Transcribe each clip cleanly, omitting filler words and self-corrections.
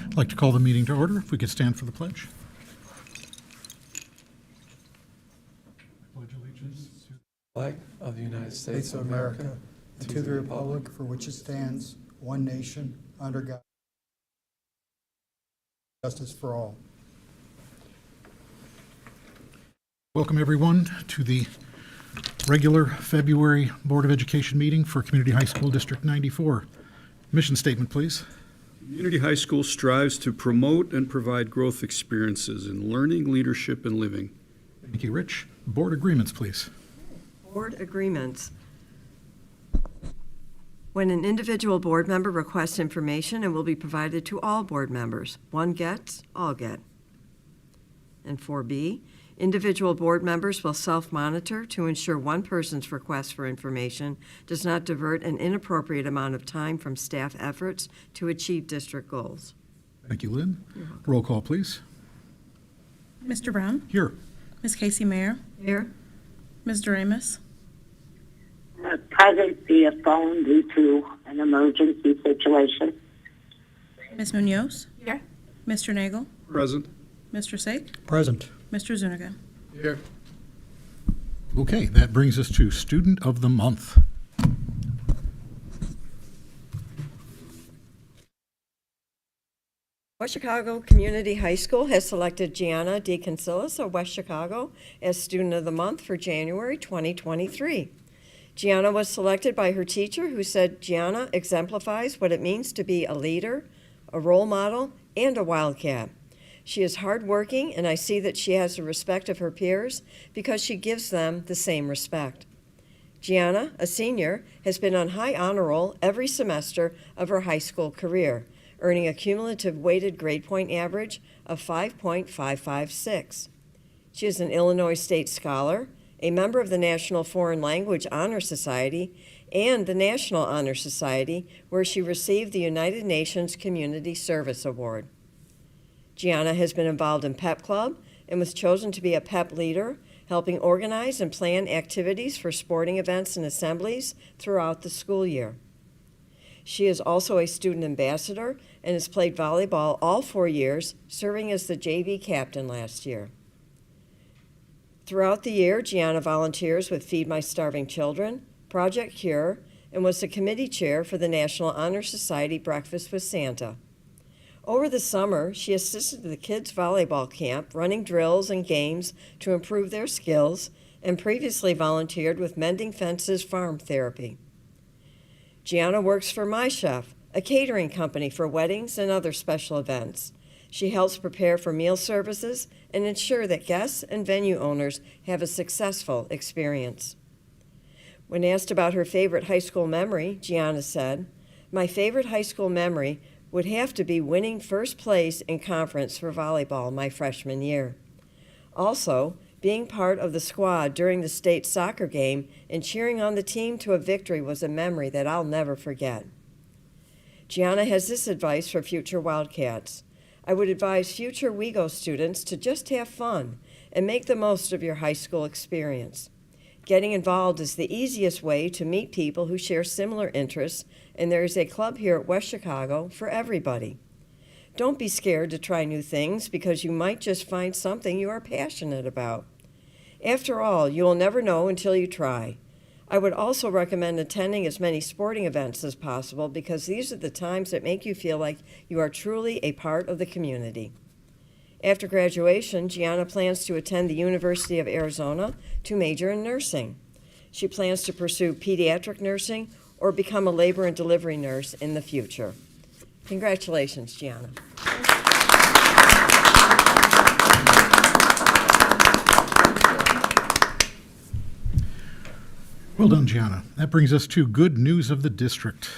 I'd like to call the meeting to order. If we could stand for the pledge. I pledge allegiance to the flag of the United States of America, to the republic for which it stands, one nation, under God, justice for all. Welcome, everyone, to the regular February Board of Education meeting for Community High School District 94. Mission statement, please. Community High School strives to promote and provide growth experiences in learning, leadership, and living. Thank you, Rich. Board agreements, please. Board agreements. When an individual board member requests information, it will be provided to all board members. One gets, all get. And 4B, individual board members will self-monitor to ensure one person's request for information does not divert an inappropriate amount of time from staff efforts to achieve district goals. Thank you, Lynn. Roll call, please. Mr. Brown? Here. Ms. Casey Mayer? Here. Mr. Amos? Present via phone due to an emergency situation. Ms. Munoz? Here. Mr. Nagel? Present. Mr. Sake? Present. Mr. Zuniga? Here. Okay, that brings us to Student of the Month. West Chicago Community High School has selected Gianna DeConcilis of West Chicago as Student of the Month for January 2023. Gianna was selected by her teacher, who said Gianna exemplifies what it means to be a leader, a role model, and a wildcat. She is hardworking, and I see that she has the respect of her peers because she gives them the same respect. Gianna, a senior, has been on high honor roll every semester of her high school career, earning a cumulative weighted grade point average of 5.556. She is an Illinois State Scholar, a member of the National Foreign Language Honor Society, and the National Honor Society, where she received the United Nations Community Service Award. Gianna has been involved in PEP Club and was chosen to be a PEP leader, helping organize and plan activities for sporting events and assemblies throughout the school year. She is also a student ambassador and has played volleyball all 4 years, serving as the JV captain last year. Throughout the year, Gianna volunteers with Feed My Starving Children, Project Cure, and was the committee chair for the National Honor Society Breakfast with Santa. Over the summer, she assisted the kids' volleyball camp, running drills and games to improve their skills, and previously volunteered with Mending Fences Farm Therapy. Gianna works for My Chef, a catering company for weddings and other special events. She helps prepare for meal services and ensure that guests and venue owners have a successful experience. When asked about her favorite high school memory, Gianna said, "My favorite high school memory would have to be winning first place in conference for volleyball my freshman year. Also, being part of the squad during the state soccer game and cheering on the team to a victory was a memory that I'll never forget." Gianna has this advice for future Wildcats. "I would advise future WeGo students to just have fun and make the most of your high school experience. Getting involved is the easiest way to meet people who share similar interests, and there is a club here at West Chicago for everybody. Don't be scared to try new things because you might just find something you are passionate about. After all, you will never know until you try. I would also recommend attending as many sporting events as possible because these are the times that make you feel like you are truly a part of the community." After graduation, Gianna plans to attend the University of Arizona to major in nursing. She plans to pursue pediatric nursing or become a labor and delivery nurse in the future. Congratulations, Gianna. Well done, Gianna. That brings us to good news of the district.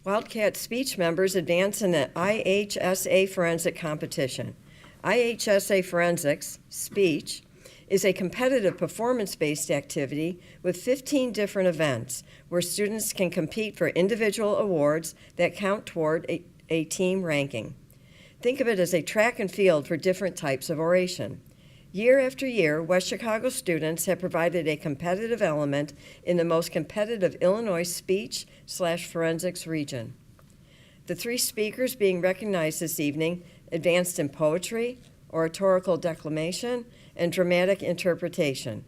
Wildcat speech members advance in the IHSA Forensic Competition. IHSA Forensics, Speech, is a competitive performance-based activity with 15 different events where students can compete for individual awards that count toward a team ranking. Think of it as a track and field for different types of oration. Year after year, West Chicago students have provided a competitive element in the most competitive Illinois speech/forensics region. The 3 speakers being recognized this evening advanced in poetry, oratorical declamation, and dramatic interpretation.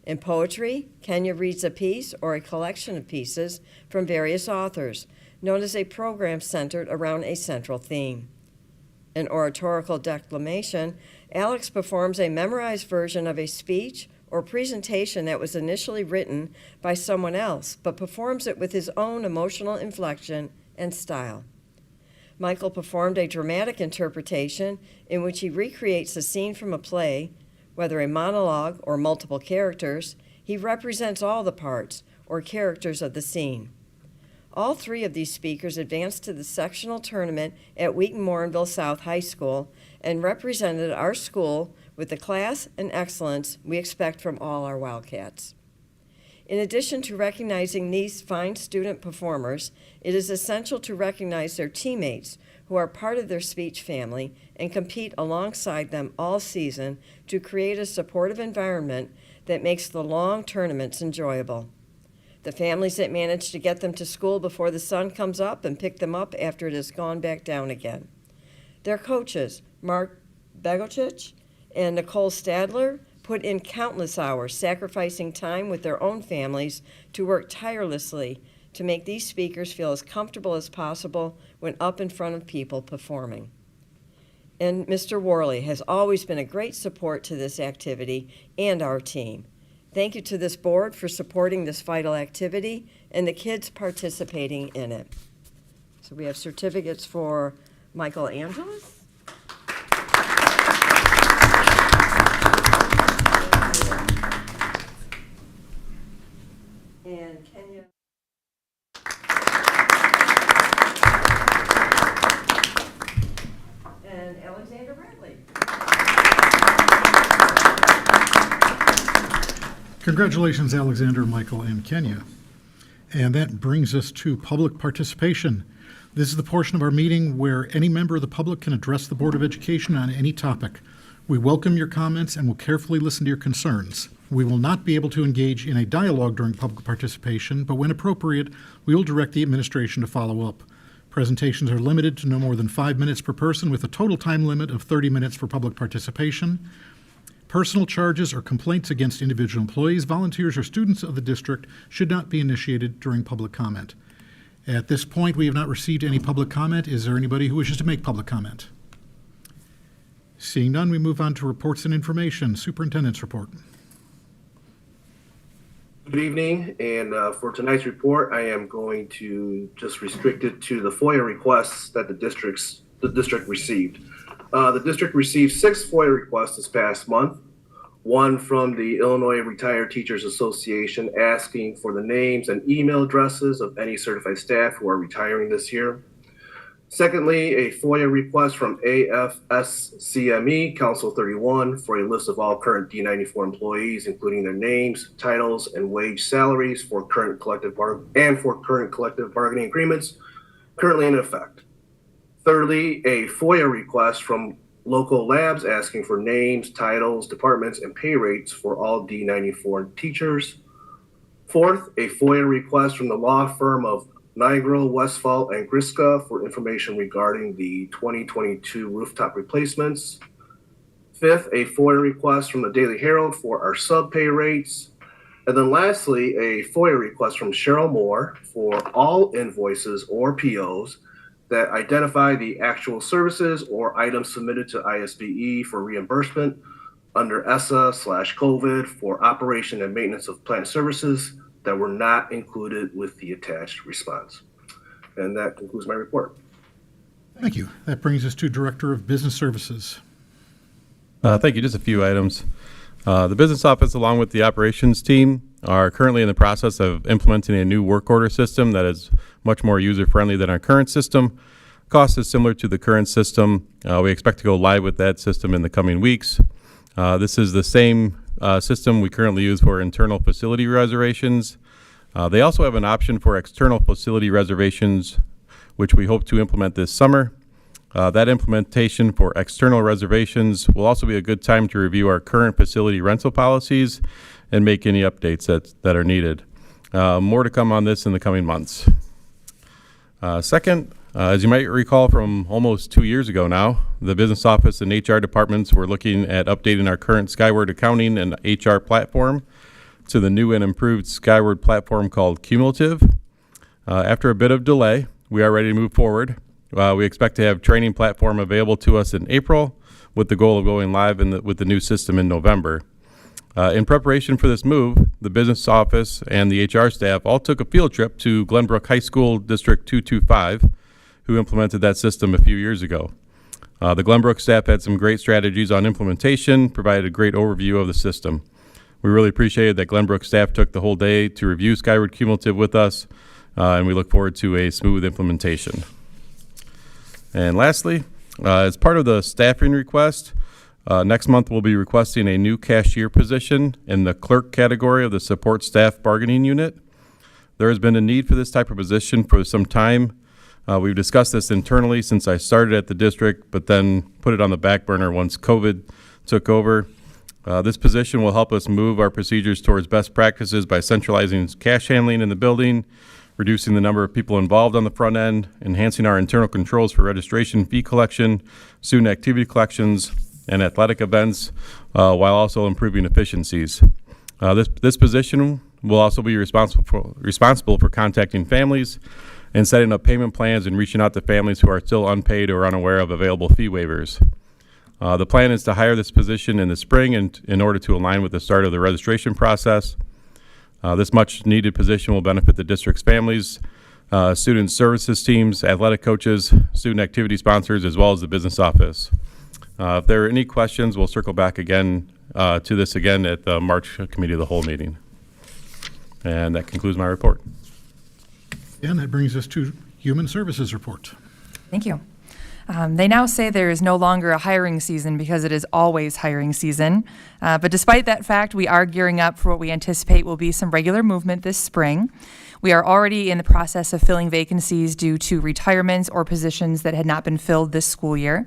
In poetry, Kenya reads a piece or a collection of pieces from various authors, known as a program centered around a central theme. In oratorical declamation, Alex performs a memorized version of a speech or presentation that was initially written by someone else, but performs it with his own emotional inflection and style. Michael performed a dramatic interpretation in which he recreates a scene from a play. Whether a monologue or multiple characters, he represents all the parts or characters of the scene. All 3 of these speakers advanced to the sectional tournament at Wheaton-Morinville South High School and represented our school with the class and excellence we expect from all our Wildcats. In addition to recognizing these fine student performers, it is essential to recognize their teammates who are part of their speech family and compete alongside them all season to create a supportive environment that makes the long tournaments enjoyable. The families that manage to get them to school before the sun comes up and pick them up after it has gone back down again. Their coaches, Mark Begochich and Nicole Stadler, put in countless hours, sacrificing time with their own families to work tirelessly to make these speakers feel as comfortable as possible when up in front of people performing. And Mr. Worley has always been a great support to this activity and our team. Thank you to this board for supporting this vital activity and the kids participating in it. So we have certificates for Michael Angeles. And Kenya. And Alexander Bradley. Congratulations, Alexander, Michael, and Kenya. And that brings us to public participation. This is the portion of our meeting where any member of the public can address the Board of Education on any topic. We welcome your comments and will carefully listen to your concerns. We will not be able to engage in a dialogue during public participation, but when appropriate, we will direct the administration to follow up. Presentations are limited to no more than 5 minutes per person, with a total time limit of 30 minutes for public participation. Personal charges or complaints against individual employees, volunteers, or students of the district should not be initiated during public comment. At this point, we have not received any public comment. Is there anybody who wishes to make public comment? Seeing none, we move on to reports and information. Superintendent's report. Good evening, and for tonight's report, I am going to just restrict it to the FOIA requests that the district received. The district received 6 FOIA requests this past month. One from the Illinois Retired Teachers Association asking for the names and email addresses of any certified staff who are retiring this year. Secondly, a FOIA request from AFSCME Council 31 for a list of all current D94 employees, including their names, titles, and wage salaries for current collective bargaining agreements currently in effect. Thirdly, a FOIA request from local labs asking for names, titles, departments, and pay rates for all D94 teachers. Fourth, a FOIA request from the law firm of Nigro, Westphal, and Griska for information regarding the 2022 rooftop replacements. Fifth, a FOIA request from the Daily Herald for our sub pay rates. And then lastly, a FOIA request from Cheryl Moore for all invoices or POs that identify the actual services or items submitted to ISBE for reimbursement under ESSA/COVID for operation and maintenance of plant services that were not included with the attached response. And that concludes my report. Thank you. That brings us to Director of Business Services. Thank you. Just a few items. The business office, along with the operations team, are currently in the process of implementing a new work order system that is much more user-friendly than our current system. Cost is similar to the current system. We expect to go live with that system in the coming weeks. This is the same system we currently use for internal facility reservations. They also have an option for external facility reservations, which we hope to implement this summer. That implementation for external reservations will also be a good time to review our current facility rental policies and make any updates that are needed. More to come on this in the coming months. Second, as you might recall from almost 2 years ago now, the business office and HR departments were looking at updating our current Skyward accounting and HR platform to the new and improved Skyward platform called Cumulative. After a bit of delay, we are ready to move forward. We expect to have training platform available to us in April with the goal of going live with the new system in November. In preparation for this move, the business office and the HR staff all took a field trip to Glenbrook High School District 225, who implemented that system a few years ago. The Glenbrook staff had some great strategies on implementation, provided a great overview of the system. We really appreciated that Glenbrook staff took the whole day to review Skyward Cumulative with us, and we look forward to a smooth implementation. And lastly, as part of the staffing request, next month we'll be requesting a new cashier position in the clerk category of the support staff bargaining unit. There has been a need for this type of position for some time. We've discussed this internally since I started at the district, but then put it on the back burner once COVID took over. This position will help us move our procedures towards best practices by centralizing cash handling in the building, reducing the number of people involved on the front end, enhancing our internal controls for registration, fee collection, student activity collections, and athletic events, while also improving efficiencies. This position will also be responsible for contacting families and setting up payment plans and reaching out to families who are still unpaid or unaware of available fee waivers. The plan is to hire this position in the spring in order to align with the start of the registration process. This much-needed position will benefit the district's families, student services teams, athletic coaches, student activity sponsors, as well as the business office. If there are any questions, we'll circle back again to this again at the March Committee of the Whole meeting. And that concludes my report. And that brings us to Human Services Report. Thank you. They now say there is no longer a hiring season because it is always hiring season. But despite that fact, we are gearing up for what we anticipate will be some regular movement this spring. We are already in the process of filling vacancies due to retirements or positions that had not been filled this school year.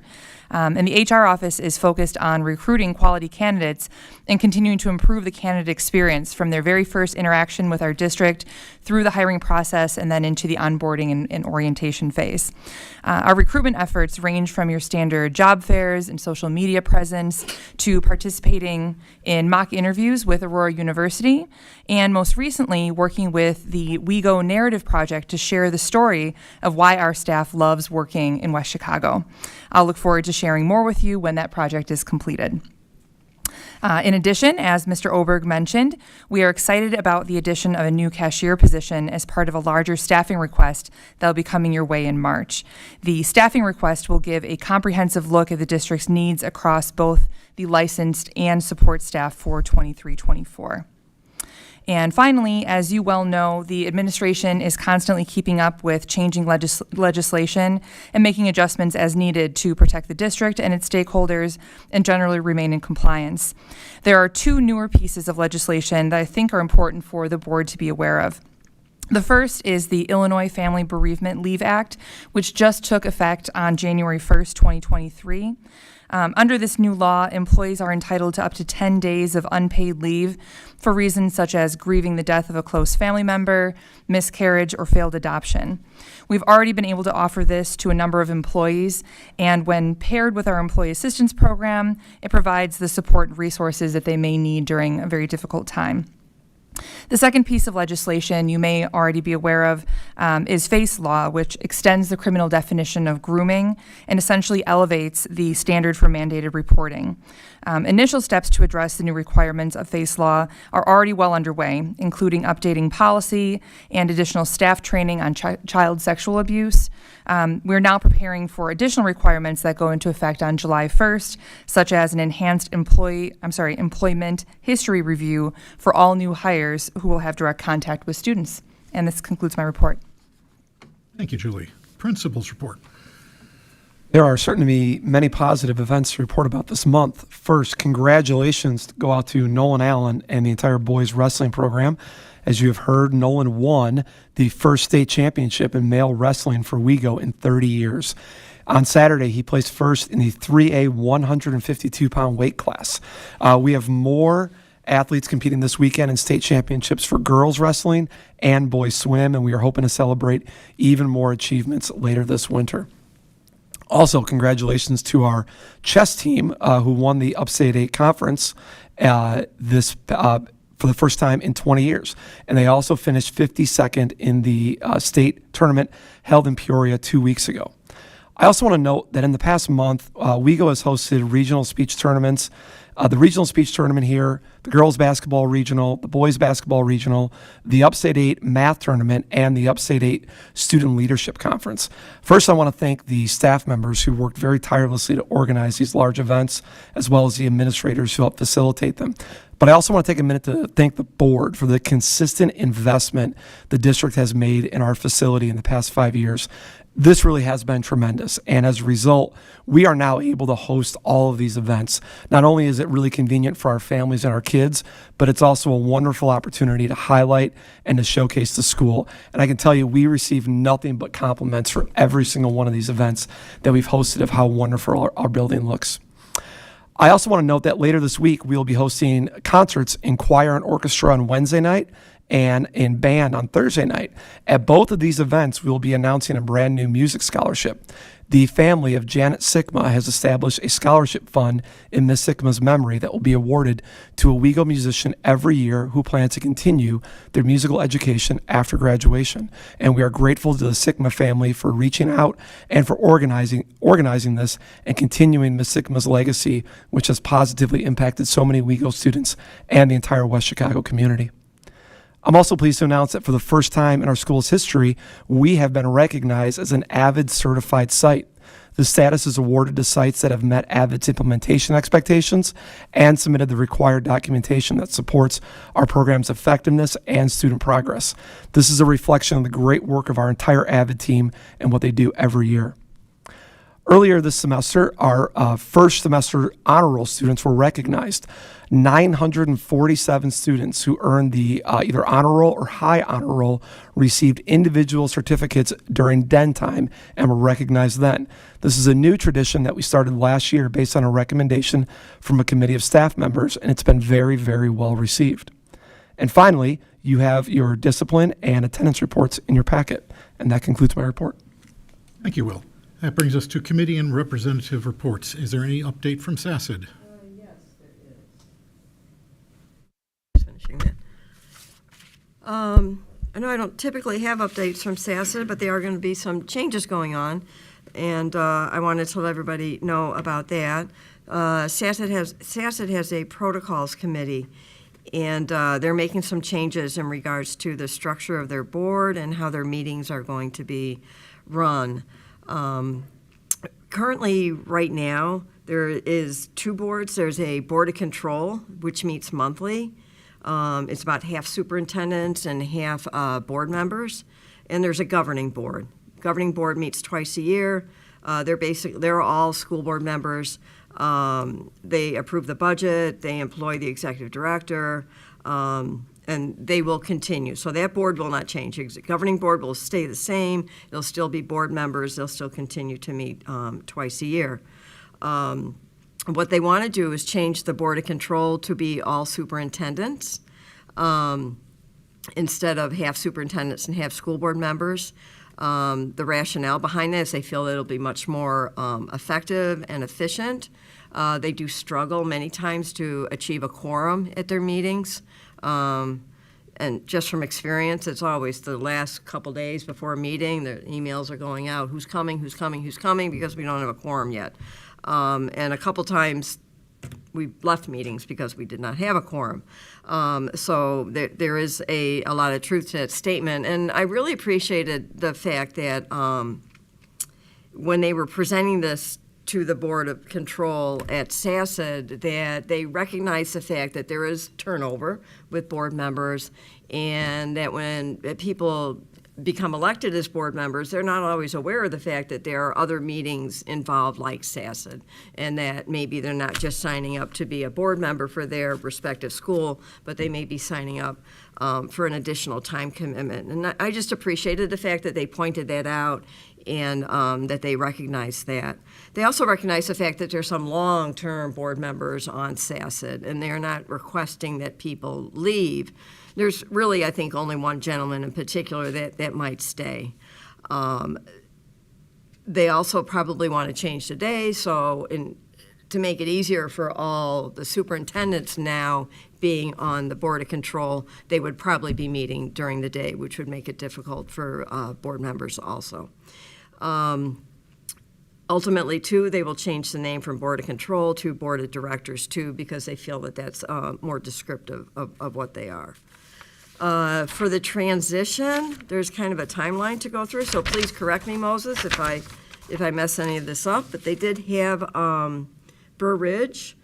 And the HR office is focused on recruiting quality candidates and continuing to improve the candidate experience from their very first interaction with our district through the hiring process and then into the onboarding and orientation phase. Our recruitment efforts range from your standard job fairs and social media presence to participating in mock interviews with Aurora University, and most recently working with the We Go Narrative Project to share the story of why our staff loves working in West Chicago. I'll look forward to sharing more with you when that project is completed. In addition, as Mr. Oberg mentioned, we are excited about the addition of a new cashier position as part of a larger staffing request that will be coming your way in March. The staffing request will give a comprehensive look at the district's needs across both the licensed and support staff for 23-24. And finally, as you well know, the administration is constantly keeping up with changing legislation and making adjustments as needed to protect the district and its stakeholders and generally remain in compliance. There are two newer pieces of legislation that I think are important for the board to be aware of. The first is the Illinois Family Bereavement Leave Act, which just took effect on January 1st, 2023. Under this new law, employees are entitled to up to 10 days of unpaid leave for reasons such as grieving the death of a close family member, miscarriage, or failed adoption. We've already been able to offer this to a number of employees, and when paired with our employee assistance program, it provides the support and resources that they may need during a very difficult time. The second piece of legislation you may already be aware of is FACE law, which extends the criminal definition of grooming and essentially elevates the standard for mandated reporting. Initial steps to address the new requirements of FACE law are already well underway, including updating policy and additional staff training on child sexual abuse. We're now preparing for additional requirements that go into effect on July 1st, such as an enhanced employment history review for all new hires who will have direct contact with students. And this concludes my report. Thank you, Julie. Principal's report. There are certainly many positive events to report about this month. First, congratulations go out to Nolan Allen and the entire boys wrestling program. As you have heard, Nolan won the first state championship in male wrestling for WeGo in 30 years. On Saturday, he placed first in the 3A 152-pound weight class. We have more athletes competing this weekend in state championships for girls wrestling and boys swim, and we are hoping to celebrate even more achievements later this winter. Also, congratulations to our chess team who won the Upstate 8 Conference for the first time in 20 years. And they also finished 52nd in the state tournament held in Peoria 2 weeks ago. I also want to note that in the past month, WeGo has hosted regional speech tournaments. The regional speech tournament here, the girls basketball regional, the boys basketball regional, the Upstate 8 math tournament, and the Upstate 8 Student Leadership Conference. First, I want to thank the staff members who worked very tirelessly to organize these large events, as well as the administrators who helped facilitate them. But I also want to take a minute to thank the board for the consistent investment the district has made in our facility in the past 5 years. This really has been tremendous, and as a result, we are now able to host all of these events. Not only is it really convenient for our families and our kids, but it's also a wonderful opportunity to highlight and to showcase the school. And I can tell you, we receive nothing but compliments for every single one of these events that we've hosted of how wonderful our building looks. I also want to note that later this week, we'll be hosting concerts in choir and orchestra on Wednesday night and in band on Thursday night. At both of these events, we will be announcing a brand new music scholarship. The family of Janet Sikma has established a scholarship fund in Miss Sikma's memory that will be awarded to a WeGo musician every year who plans to continue their musical education after graduation. And we are grateful to the Sikma family for reaching out and for organizing this and continuing Miss Sikma's legacy, which has positively impacted so many WeGo students and the entire West Chicago community. I'm also pleased to announce that for the first time in our school's history, we have been recognized as an AVID certified site. The status is awarded to sites that have met AVID's implementation expectations and submitted the required documentation that supports our program's effectiveness and student progress. This is a reflection of the great work of our entire AVID team and what they do every year. Earlier this semester, our first semester honor roll students were recognized. 947 students who earned the either honor roll or high honor roll received individual certificates during den time and were recognized then. This is a new tradition that we started last year based on a recommendation from a committee of staff members, and it's been very, very well received. And finally, you have your discipline and attendance reports in your packet, and that concludes my report. Thank you, Will. That brings us to committee and representative reports. Is there any update from SACID? Yes, there is. Finishing that. I know I don't typically have updates from SACID, but there are going to be some changes going on, and I wanted to let everybody know about that. SACID has a protocols committee, and they're making some changes in regards to the structure of their board and how their meetings are going to be run. Currently, right now, there is two boards. There's a board of control, which meets monthly. It's about half superintendents and half board members. And there's a governing board. Governing board meets twice a year. They're all school board members. They approve the budget. They employ the executive director. And they will continue. So that board will not change. The governing board will stay the same. They'll still be board members. They'll still continue to meet twice a year. What they want to do is change the board of control to be all superintendents instead of half superintendents and half school board members. The rationale behind this, they feel that it'll be much more effective and efficient. They do struggle many times to achieve a quorum at their meetings. And just from experience, it's always the last couple days before a meeting, the emails are going out, who's coming, because we don't have a quorum yet. And a couple times we left meetings because we did not have a quorum. So there is a lot of truth to that statement. And I really appreciated the fact that when they were presenting this to the Board of Control at SACID, that they recognize the fact that there is turnover with board members, and that when people become elected as board members, they're not always aware of the fact that there are other meetings involved like SACID, and that maybe they're not just signing up to be a board member for their respective school, but they may be signing up for an additional time commitment. And I just appreciated the fact that they pointed that out and that they recognize that. They also recognize the fact that there's some long-term board members on SACID, and they're not requesting that people leave. There's really, I think, only one gentleman in particular that might stay. They also probably want to change the day, so to make it easier for all the superintendents now being on the Board of Control, they would probably be meeting during the day, which would make it difficult for board members also. Ultimately, too, they will change the name from Board of Control to Board of Directors, too, because they feel that that's more descriptive of what they are. For the transition, there's kind of a timeline to go through, so please correct me, Moses, if I mess any of this up. But they did have Burr Ridge,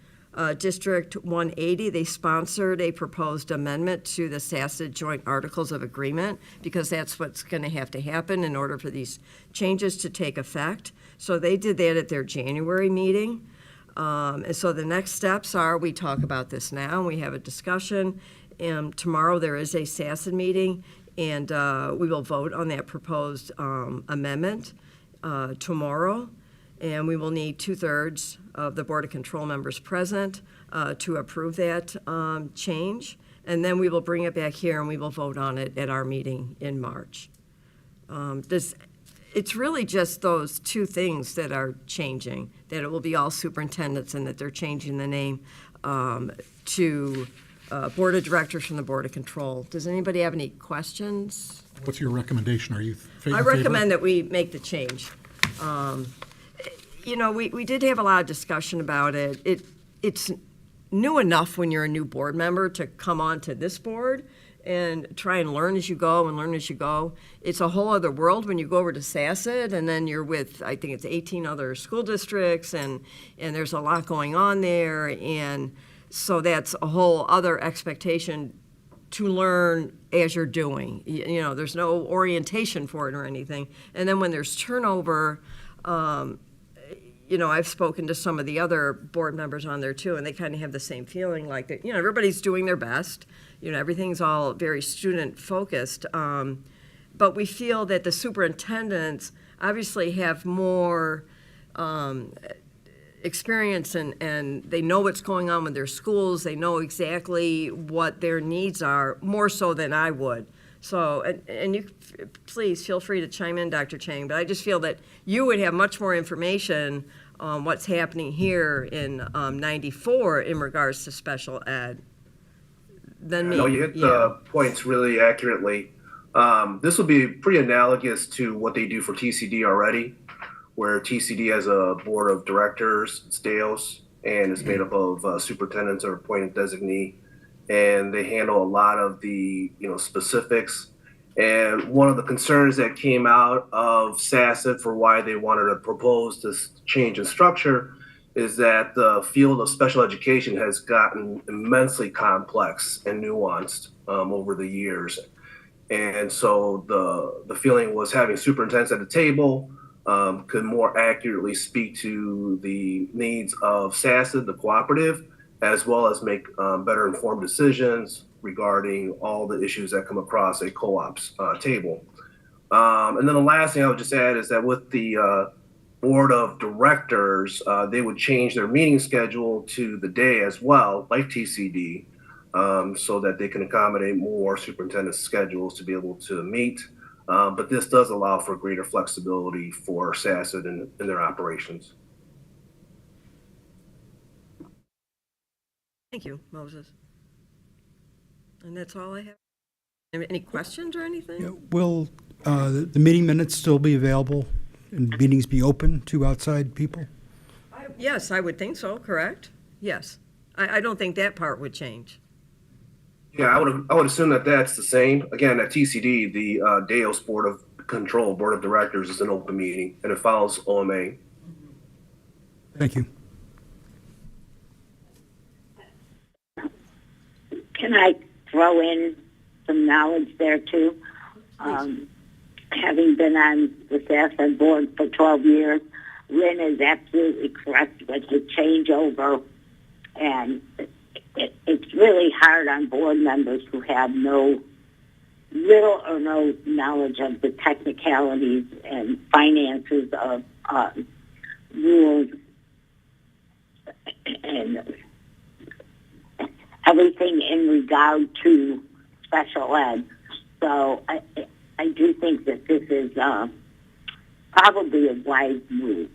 District 180, they sponsored a proposed amendment to the SACID Joint Articles of Agreement, because that's what's going to have to happen in order for these changes to take effect. So they did that at their January meeting. And so the next steps are, we talk about this now, and we have a discussion. Tomorrow there is a SACID meeting, and we will vote on that proposed amendment tomorrow. And we will need 2/3 of the Board of Control members present to approve that change. And then we will bring it back here and we will vote on it at our meeting in March. It's really just those two things that are changing, that it will be all superintendents and that they're changing the name to Board of Directors from the Board of Control. Does anybody have any questions? What's your recommendation? Are you I recommend that we make the change. You know, we did have a lot of discussion about it. It's new enough when you're a new board member to come on to this board and try and learn as you go and learn as you go. It's a whole other world when you go over to SACID, and then you're with, I think it's 18 other school districts, and there's a lot going on there. And so that's a whole other expectation to learn as you're doing. You know, there's no orientation for it or anything. And then when there's turnover, you know, I've spoken to some of the other board members on there too, and they kind of have the same feeling, like that, you know, everybody's doing their best. You know, everything's all very student focused. But we feel that the superintendents obviously have more experience, and they know what's going on with their schools. They know exactly what their needs are, more so than I would. So, and you please feel free to chime in, Dr. Chang, but I just feel that you would have much more information on what's happening here in 94 in regards to special ed than me. No, you hit the points really accurately. This will be pretty analogous to what they do for TCD already, where TCD has a board of directors, it's DAOs, and it's made up of superintendents or appointed designee. And they handle a lot of the, you know, specifics. And one of the concerns that came out of SACID for why they wanted to propose this change in structure is that the field of special education has gotten immensely complex and nuanced over the years. And so the feeling was having superintendents at the table could more accurately speak to the needs of SACID, the cooperative, as well as make better informed decisions regarding all the issues that come across a co-op's table. And then the last thing I would just add is that with the board of directors, they would change their meeting schedule to the day as well, like TCD, so that they can accommodate more superintendent schedules to be able to meet. But this does allow for greater flexibility for SACID in their operations. Thank you, Moses. And that's all I have. Any questions or anything? Yeah, will the meeting minutes still be available and meetings be open to outside people? Yes, I would think so, correct? Yes. I don't think that part would change. Yeah, I would assume that that's the same. Again, at TCD, the DAO's Board of Control, Board of Directors, is an open meeting, and it follows OMA. Thank you. Can I throw in some knowledge there too? having been on the SASA board for 12 years, Lynn is absolutely correct with the changeover, and it's really hard on board members who have little or no knowledge of the technicalities and finances of rules and everything in regard to special ed. So I do think that this is probably a wise move.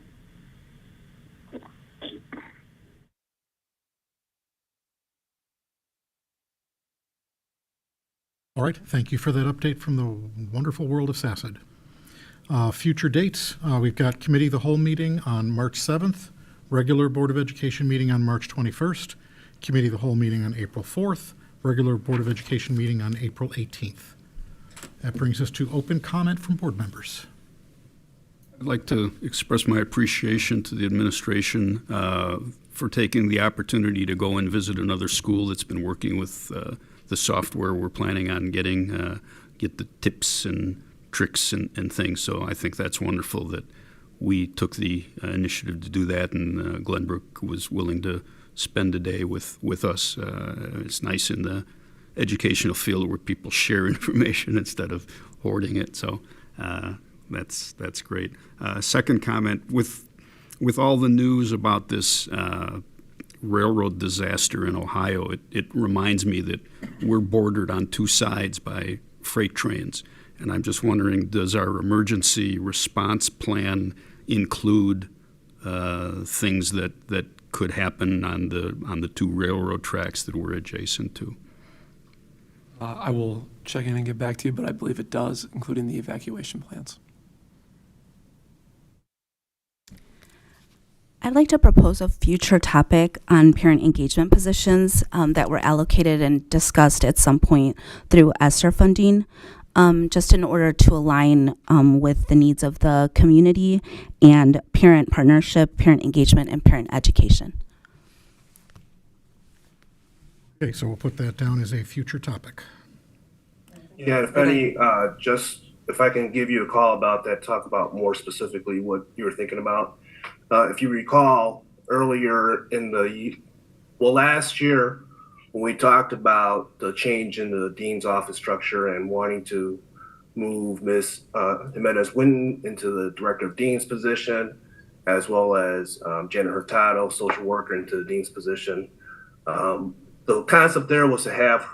All right, thank you for that update from the wonderful world of SASD. Future dates, we've got committee of the whole meeting on March 7th, regular Board of Education meeting on March 21st, committee of the whole meeting on April 4th, regular Board of Education meeting on April 18th. That brings us to open comment from board members. I'd like to express my appreciation to the administration for taking the opportunity to go and visit another school that's been working with the software we're planning on getting, get the tips and tricks and things. So I think that's wonderful that we took the initiative to do that, and Glenbrook was willing to spend a day with us. It's nice in the educational field where people share information instead of hoarding it. So that's great. Second comment, with all the news about this railroad disaster in Ohio, it reminds me that we're bordered on two sides by freight trains. And I'm just wondering, does our emergency response plan include things that could happen on the two railroad tracks that we're adjacent to? I will check in and get back to you, but I believe it does, including the evacuation plans. I'd like to propose a future topic on parent engagement positions that were allocated and discussed at some point through ESSER funding, just in order to align with the needs of the community and parent partnership, parent engagement, and parent education. Okay, so we'll put that down as a future topic. Yeah, if any, just if I can give you a call about that, talk about more specifically what you were thinking about. If you recall earlier last year, when we talked about the change in the dean's office structure and wanting to move Ms. Jimenez Winton into the director of dean's position, as well as Janet Hurtado, social worker, into the dean's position. The concept there was to have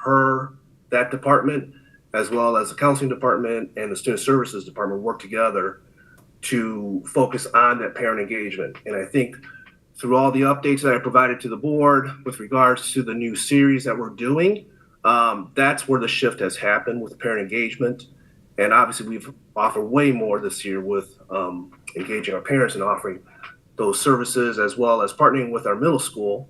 that department, as well as the counseling department and the student services department, work together to focus on that parent engagement. And I think through all the updates that I provided to the board with regards to the new series that we're doing, that's where the shift has happened with parent engagement. And obviously we've offered way more this year with engaging our parents and offering those services, as well as partnering with our middle school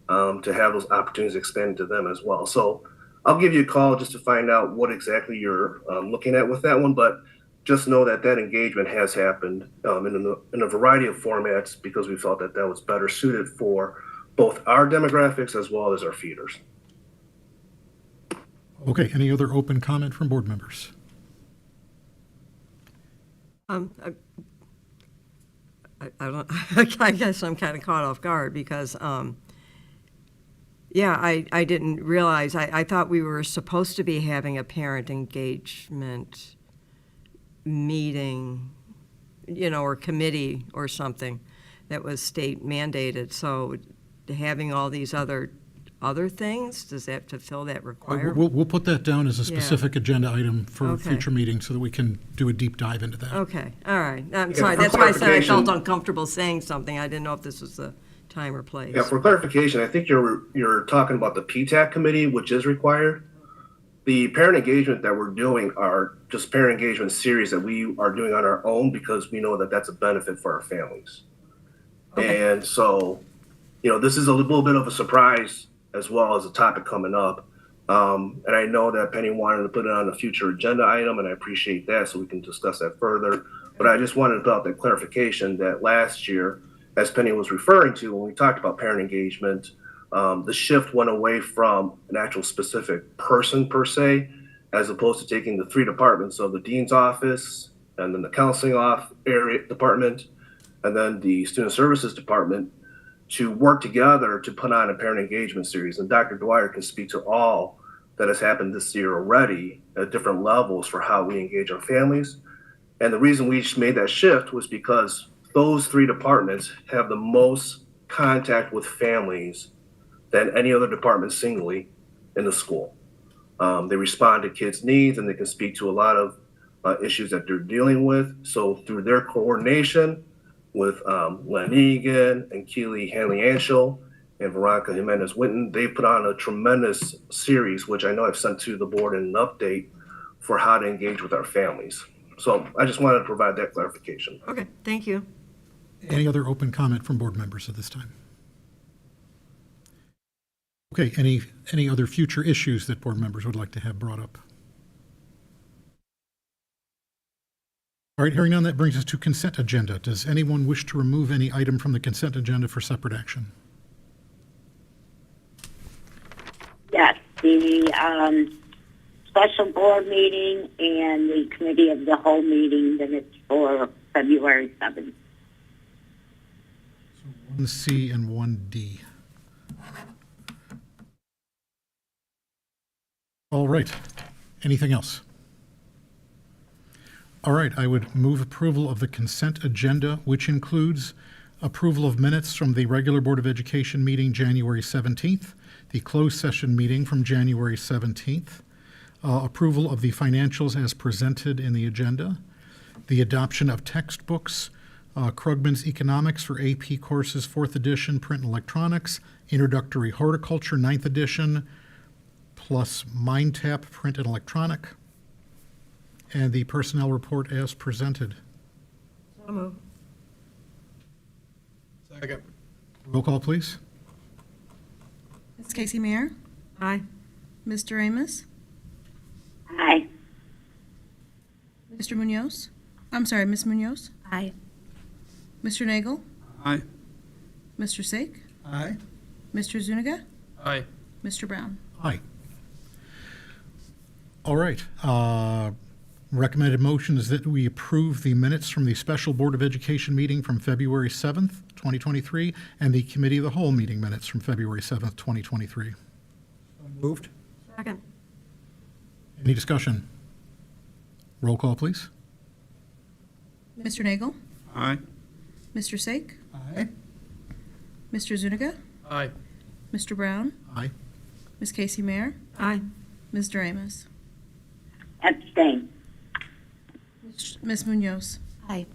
to have those opportunities extended to them as well. So I'll give you a call just to find out what exactly you're looking at with that one, but just know that engagement has happened in a variety of formats, because we felt that was better suited for both our demographics as well as our feeders. Okay, any other open comment from board members? I don't. I guess I'm kind of caught off guard because, I didn't realize. I thought we were supposed to be having a parent engagement meeting, or committee or something that was state mandated. So having all these other things, does that to fill that requirement? We'll put that down as a specific agenda item for Okay. future meetings so that we can do a deep dive into that. Okay, all right. I'm sorry, that's why I said I felt uncomfortable saying something. I didn't know if this was the time or place. Yeah, for clarification, I think you're talking about the PTAC committee, which is required. The parent engagement that we're doing are just parent engagement series that we are doing on our own, because we know that that's a benefit for our families. Okay. And so, this is a little bit of a surprise as well as a topic coming up. And I know that Penny wanted to put it on a future agenda item, and I appreciate that, so we can discuss that further. But I just wanted to put out that clarification that last year, as Penny was referring to, when we talked about parent engagement, the shift went away from an actual specific person per se, as opposed to taking the three departments of the dean's office, and then the counseling off area department, and then the student services department to work together to put on a parent engagement series. And Dr. Dwyer can speak to all that has happened this year already at different levels for how we engage our families. And the reason we made that shift was because those three departments have the most contact with families than any other department singly in the school. They respond to kids' needs, and they can speak to a lot of issues that they're dealing with. So through their coordination with Len Egan and Keely Hanley-Anschel and Veronica Jimenez-Winton, they put on a tremendous series, which I know I've sent to the board in an update for how to engage with our families. So I just wanted to provide that clarification. Okay, thank you. Any other open comment from board members at this time? Okay, any other future issues that board members would like to have brought up? All right, hearing none, that brings us to consent agenda. Does anyone wish to remove any item from the consent agenda for separate action? Yes, the special board meeting and the committee of the whole meeting minutes for February 7th. 1C and 1D. All right, anything else? All right, I would move approval of the consent agenda, which includes approval of minutes from the regular Board of Education meeting January 17th, the closed session meeting from January 17th, approval of the financials as presented in the agenda, the adoption of textbooks, Krugman's Economics for AP courses, 4th edition, print and electronics, Introductory Horticulture, 9th edition, plus MindTap, print and electronic, and the personnel report as presented. So move. Second. Roll call, please. Ms. Casey Mayer, Aye. Mr. Amos, Aye. Mr. Munoz. I'm sorry, Ms. Munoz, Aye. Mr. Nagel, Aye. Mr. Sake, Aye. Mr. Zuniga, Aye. Mr. Brown. Aye. All right. Recommended motion is that we approve the minutes from the Special Board of Education meeting from February 7th, 2023, and the Committee of the Whole meeting minutes from February 7th, 2023. Moved. Second. Any discussion? Roll call, please. Mr. Nagel, Aye. Mr. Sake, Aye. Mr. Zuniga, Aye. Mr. Brown, Aye. Ms. Casey Mayer, Aye. Mr. Amos, Abstain. Ms. Munoz. Aye.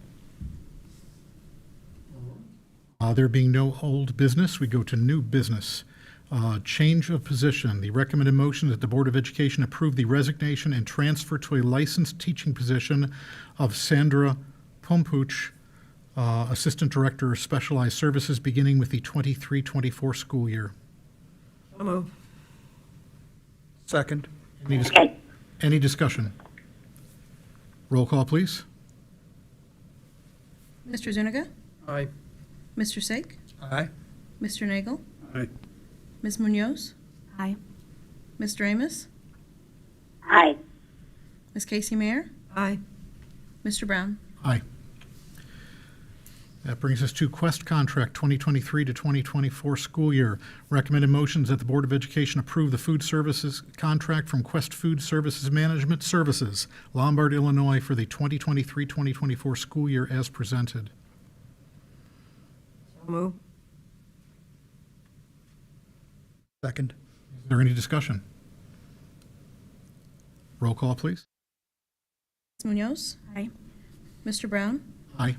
There being no old business, we go to new business. Change of position. The recommended motion that the Board of Education approve the resignation and transfer to a licensed teaching position of Sandra Pompuch, Assistant Director of Specialized Services, beginning with the 23-24 school year. So move. Second. Okay. Any discussion? Roll call, please. Mr. Zuniga, Aye. Mr. Sake, Aye. Mr. Nagel, Aye. Ms. Munoz, Aye. Mr. Amos, Aye. Ms. Casey Mayer, Aye. Mr. Brown. Aye. That brings us to Quest Contract 2023 to 2024 school year. Recommended motions that the Board of Education approve the food services contract from Quest Food Services Management Services, Lombard, Illinois, for the 2023-2024 school year as presented. So move. Second. Is there any discussion? Roll call, please. Ms. Munoz, Aye. Mr. Brown, Aye.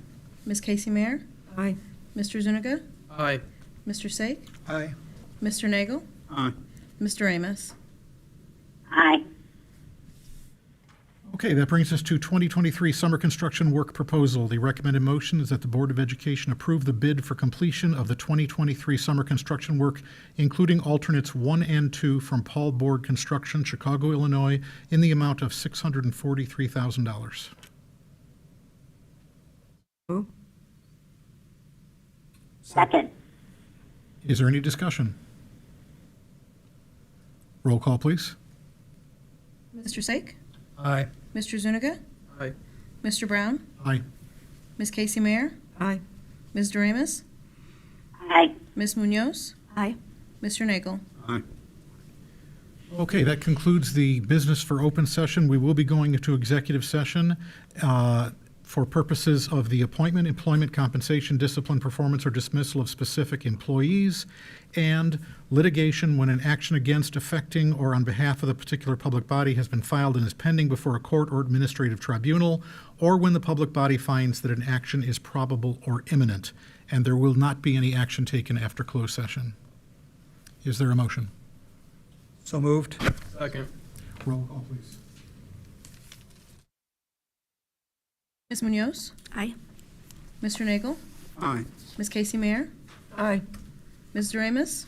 Ms. Casey Mayer, Aye. Mr. Zuniga, Aye. Mr. Sake, Aye. Mr. Nagel, Aye. Mr. Amos. Aye. Okay, that brings us to 2023 summer construction work proposal. The recommended motion is that the Board of Education approve the bid for completion of the 2023 summer construction work, including alternates 1 and 2 from Paul Board Construction, Chicago, Illinois, in the amount of $643,000. Move. Second. Is there any discussion? Roll call, please. Mr. Sake, Aye. Mr. Zuniga, Aye. Mr. Brown? Aye. Ms. Casey Mayer? Aye. Ms. Doremus? Aye. Ms. Munoz? Aye. Mr. Nagel? Aye. Okay, that concludes the business for open session. We will be going into executive session for purposes of the appointment, employment, compensation, discipline, performance, or dismissal of specific employees, and litigation when an action against, affecting, or on behalf of the particular public body has been filed and is pending before a court or administrative tribunal, or when the public body finds that an action is probable or imminent, and there will not be any action taken after closed session. Is there a motion? So moved. Roll call, please. Ms. Munoz? Aye. Mr. Nagel? Aye. Ms. Casey Mayer? Aye. Ms. Doremus?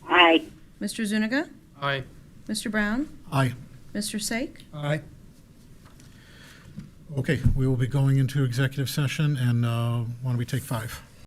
Aye. Mr. Zuniga? Aye. Mr. Brown? Aye. Mr. Sake? Aye. Okay, we will be going into executive session, and why don't we take 5?